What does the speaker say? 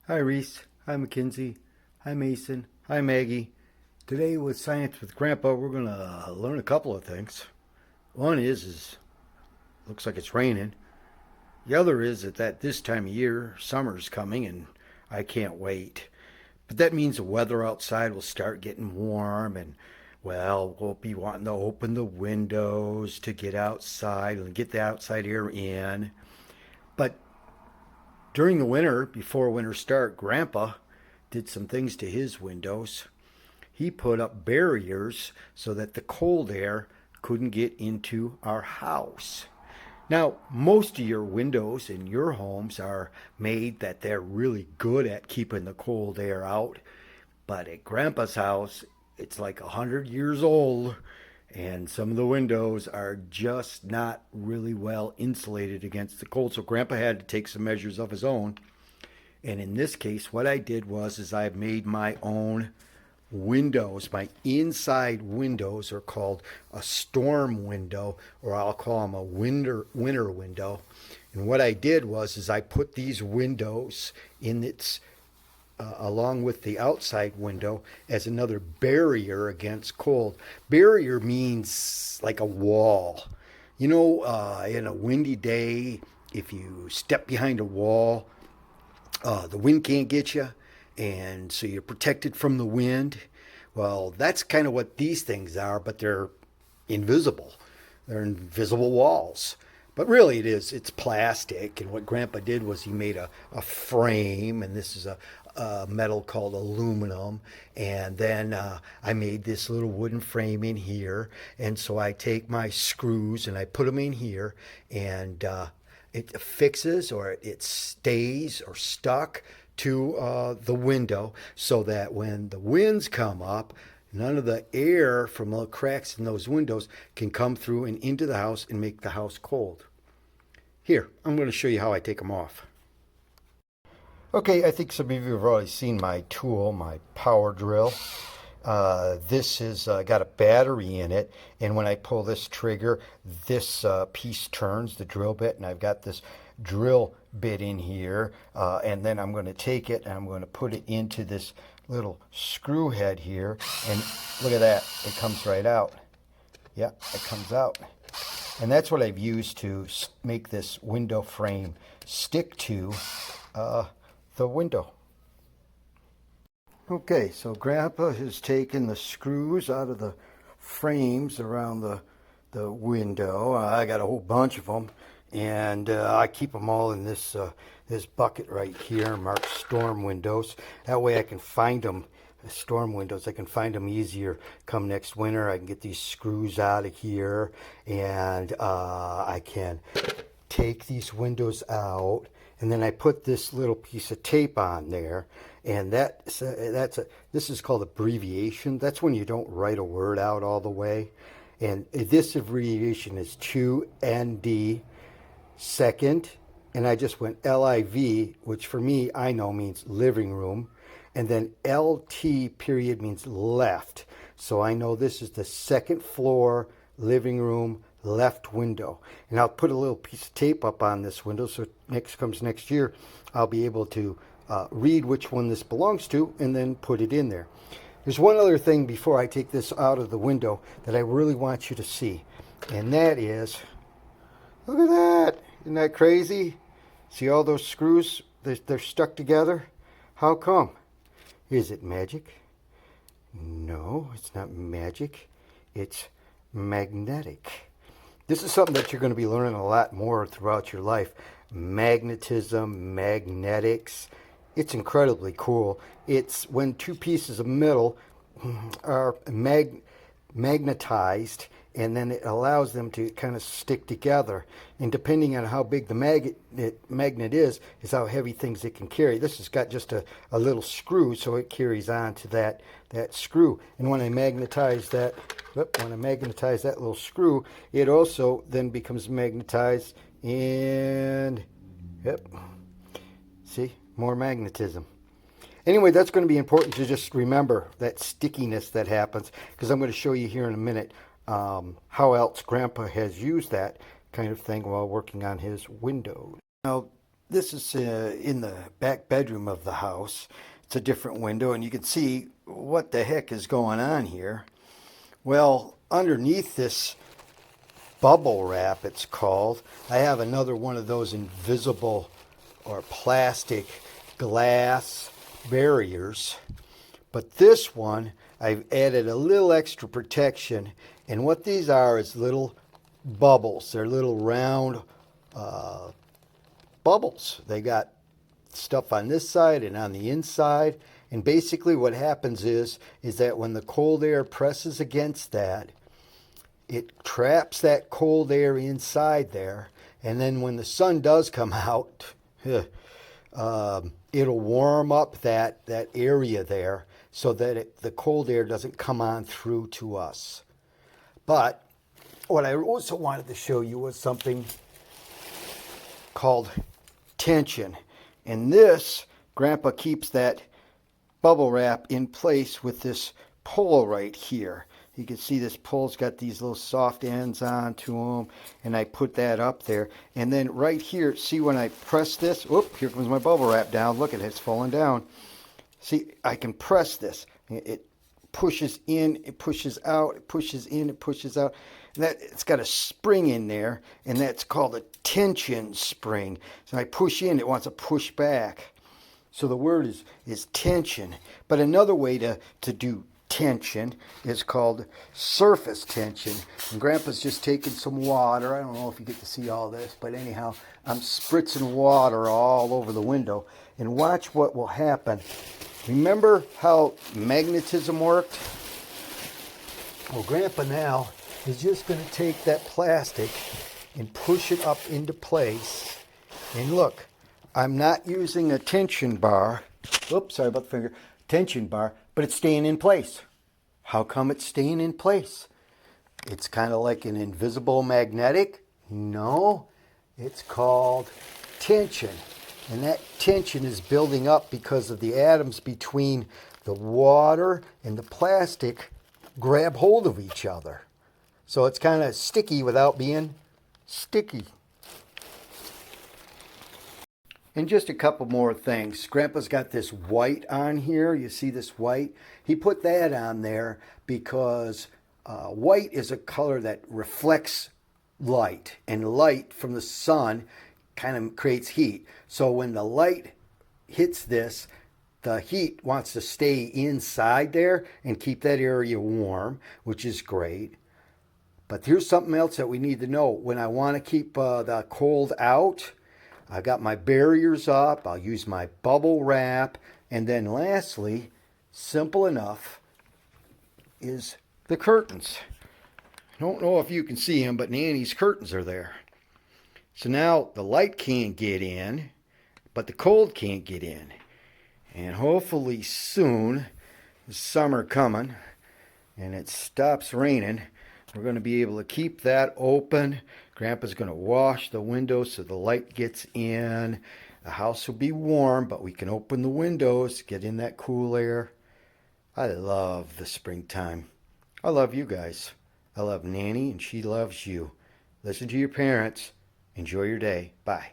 Hi Reese, hi Mackenzie, hi Mason, hi Maggie. Today with Science with Grandpa, we're gonna learn a couple of things. One is looks like it's raining. The other is that this time of year, summer's coming and I can't wait. But that means the weather outside will start getting warm and well, we'll be wanting to open the windows to get outside and get the outside air in. But during the winter, before winter start, Grandpa did some things to his windows. He put up barriers so that the cold air couldn't get into our house. Now, most of your windows in your homes are made that they're really good at keeping the cold air out. But at Grandpa's house, it's like 100 years old, and some of the windows are just not really well insulated against the cold. So Grandpa had to take some measures of his own. And in this case, what I did was is I made my own windows. My inside windows are called a storm window, or I'll call them a winter window. And what I did was is I put these windows in its along with the outside window as another barrier against cold. Barrier means like a wall. In a windy day, if you step behind a wall, the wind can't get you, and so you're protected from the wind. Well, that's kind of what these things are, but they're invisible. They're invisible walls. But really it's plastic. And what Grandpa did was he made a frame, and this is a metal called aluminum. And then I made this little wooden frame in here. And so I take my screws and I put them in here, and it fixes, or it stays or stuck to the window, so that when the winds come up, none of the air from the cracks in those windows can come through and into the house and make the house cold. Here, I'm going to show you how I take them off. Okay, I think some of you have already seen my tool, my power drill. This has got a battery in it, and when I pull this trigger, this piece turns, the drill bit, and I've got this drill bit in here, and then I'm going to take it and I'm going to put it into this little screw head here, and look at that, it comes right out. Yeah, it comes out. And that's what I've used to make this window frame stick to the window. Okay, so Grandpa has taken the screws out of the frames around the window. I got a whole bunch of them, and I keep them all in this bucket right here, marked storm windows. That way I can find them, storm windows, I can find them easier come next winter. I can get these screws out of here, and I can take these windows out, and then I put this little piece of tape on there, and this is called abbreviation. That's when you don't write a word out all the way, and this abbreviation is 2ND second, and I just went LIV, which for me I know means living room, and then LT period means left. So I know this is the second floor living room left window. And I'll put a little piece of tape up on this window, so next year I'll be able to read which one this belongs to and then put it in there. There's one other thing before I take this out of the window that I really want you to see, and that is, look at that. Isn't that crazy? See all those screws? They're stuck together. How come? Is it magic? No, it's not magic. It's magnetic. This is something that you're going to be learning a lot more throughout your life. Magnetism, magnetics. It's incredibly cool. It's when two pieces of metal are magnetized, and then it allows them to kind of stick together. And depending on how big the magnet is how heavy things it can carry. This has got just a little screw, so it carries on to that screw. And when I magnetize that, little screw, it also then becomes magnetized, and yep, see, more magnetism. Anyway, that's going to be important to just remember that stickiness that happens, because I'm going to show you here in a minute how else Grandpa has used that kind of thing while working on his windows. Now, This is in the back bedroom of the house. It's a different window, and you can see what the heck is going on here. Well, underneath this bubble wrap, it's called, I have another one of those invisible or plastic glass barriers. But this one, I've added a little extra protection. And what these are is little bubbles. They're little round bubbles. They got stuff on this side and on the inside. And basically what happens is that when the cold air presses against that, it traps that cold air inside there. And then when the sun does come out, it'll warm up that area there so that the cold air doesn't come on through to us. But what I also wanted to show you was something called tension. And this, Grandpa keeps that bubble wrap in place with this pole right here. You can see this pole's got these little soft ends onto them, and I put that up there. And then right here, see when I press this, whoop, here comes my bubble wrap down. Look at it, it's falling down. See, I can press this. It pushes in, it pushes out, it pushes in, it pushes out. And that, it's got a spring in there, and that's called a tension spring. So I push in, it wants to push back. So the word is tension. But another way to do tension is called surface tension. And Grandpa's just taking some water. I don't know if you get to see all this, but anyhow, I'm spritzing water all over the window. And watch what will happen. Remember how magnetism worked? Well, Grandpa now is just going to take that plastic and push it up into place. And look, I'm not using a tension bar. Oops, sorry about the finger. Tension bar, but it's staying in place. How come it's staying in place? It's kind of like an invisible magnetic? No, it's called tension. And that tension is building up because of the atoms between the water and the plastic grab hold of each other. So it's kind of sticky without being sticky. And just a couple more things. Grandpa's got this white on here. You see this white? He put that on there because white is a color that reflects light. And light from the sun kind of creates heat. So when the light hits this, the heat wants to stay inside there and keep that area warm, which is great. But here's something else that we need to know. When I want to keep the cold out, I got my barriers up. I'll use my bubble wrap. And then lastly, simple enough, is the curtains. I don't know if you can see them, but Nanny's curtains are there. So now the light can't get in, but the cold can't get in. And hopefully soon, the summer coming, and it stops raining, we're going to be able to keep that open. Grandpa's going to wash the windows so the light gets in. The house will be warm, but we can open the windows, get in that cool air. I love the springtime. I love you guys. I love Nanny, and she loves you. Listen to your parents. Enjoy your day. Bye.